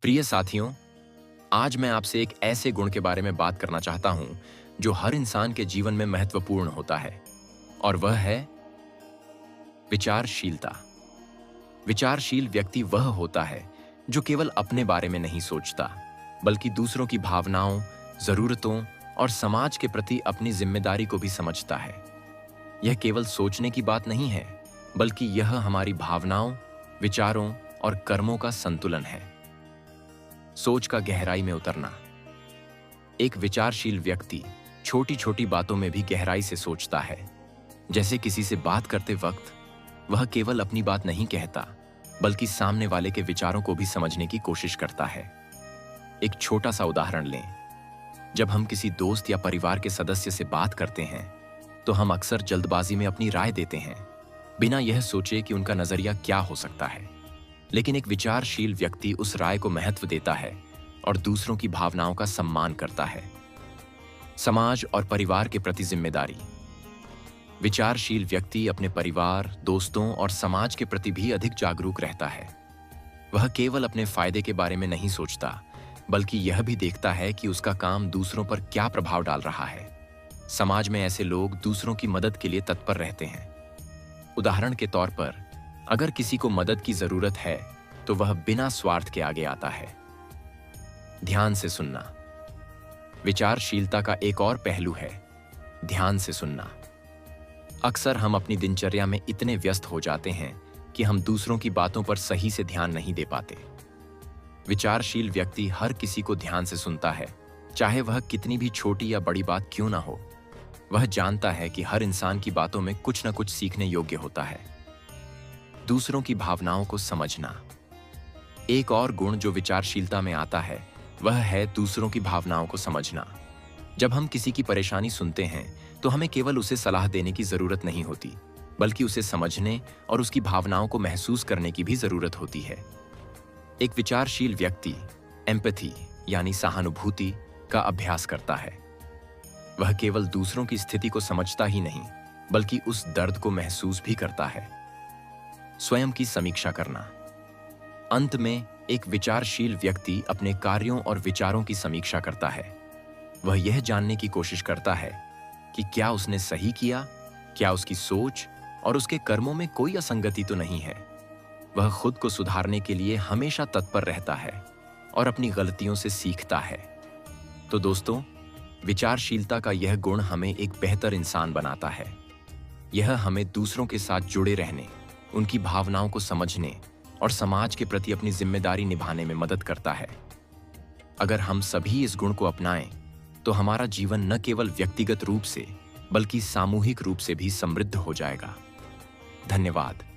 प्रिय साथियों, आज मैं आपसे एक ऐसे गुण के बारे में बात करना चाहता हूं जो हर इंसान के जीवन में महत्वपूर्ण होता है, और वह है विचारशीलता। विचारशील व्यक्ति वह होता है जो केवल अपने बारे में नहीं सोचता, बल्कि दूसरों की भावनाओं, जरूरतों और समाज के प्रति अपनी जिम्मेदारी को भी समझता है। यह केवल सोचने की बात नहीं है, बल्कि यह हमारी भावनाओं, विचारों और कर्मों का संतुलन है। सोच का गहराई में उतरना। एक विचारशील व्यक्ति छोटी छोटी बातों में भी गहराई से सोचता है। जैसे किसी से बात करते वक्त वह केवल अपनी बात नहीं कहता, बल्कि सामने वाले के विचारों को भी समझने की कोशिश करता है। एक छोटा सा उदाहरण लें। जब हम किसी दोस्त या परिवार के सदस्य से बात करते हैं, तो हम अक्सर जल्दबाजी में अपनी राय देते हैं, बिना यह सोचे कि उनका नजरिया क्या हो सकता है। लेकिन एक विचारशील व्यक्ति उस राय को महत्व देता है और दूसरों की भावनाओं का सम्मान करता है। समाज और परिवार के प्रति जिम्मेदारी। विचारशील व्यक्ति अपने परिवार, दोस्तों और समाज के प्रति भी अधिक जागरूक रहता है। वह केवल अपने फायदे के बारे में नहीं सोचता, बल्कि यह भी देखता है कि उसका काम दूसरों पर क्या प्रभाव डाल रहा है। समाज में ऐसे लोग दूसरों की मदद के लिए तत्पर रहते हैं। उदाहरण के तौर पर, अगर किसी को मदद की जरूरत है, तो वह बिना स्वार्थ के आगे आता है। ध्यान से सुनना। विचारशीलता का एक और पहलू है ध्यान से सुनना। अक्सर हम अपनी दिनचर्या में इतने व्यस्त हो जाते हैं कि हम दूसरों की बातों पर सही से ध्यान नहीं दे पाते। विचारशील व्यक्ति हर किसी को ध्यान से सुनता है, चाहे वह कितनी भी छोटी या बड़ी बात क्यों ना हो। वह जानता है कि हर इंसान की बातों में कुछ न कुछ सीखने योग्य होता है। दूसरों की भावनाओं को समझना। एक और गुण जो विचारशीलता में आता है, वह है दूसरों की भावनाओं को समझना। जब हम किसी की परेशानी सुनते हैं, तो हमें केवल उसे सलाह देने की जरूरत नहीं होती, बल्कि उसे समझने और उसकी भावनाओं को महसूस करने की भी जरूरत होती है। एक विचारशील व्यक्ति एम्पैथी यानी सहानुभूति का अभ्यास करता है। वह केवल दूसरों की स्थिति को समझता ही नहीं, बल्कि उस दर्द को महसूस भी करता है। स्वयं की समीक्षा करना। अंत में एक विचारशील व्यक्ति अपने कार्यों और विचारों की समीक्षा करता है। वह यह जानने की कोशिश करता है कि क्या उसने सही किया, क्या उसकी सोच और उसके कर्मों में कोई असंगति तो नहीं है। वह खुद को सुधारने के लिए हमेशा तत्पर रहता है और अपनी गलतियों से सीखता है। तो दोस्तों, विचारशीलता का यह गुण हमें एक बेहतर इंसान बनाता है। यह हमें दूसरों के साथ जुड़े रहने, उनकी भावनाओं को समझने और समाज के प्रति अपनी जिम्मेदारी निभाने में मदद करता है। अगर हम सभी इस गुण को अपनाएं, तो हमारा जीवन न केवल व्यक्तिगत रूप से, बल्कि सामूहिक रूप से भी समृद्ध हो जाएगा। धन्यवाद।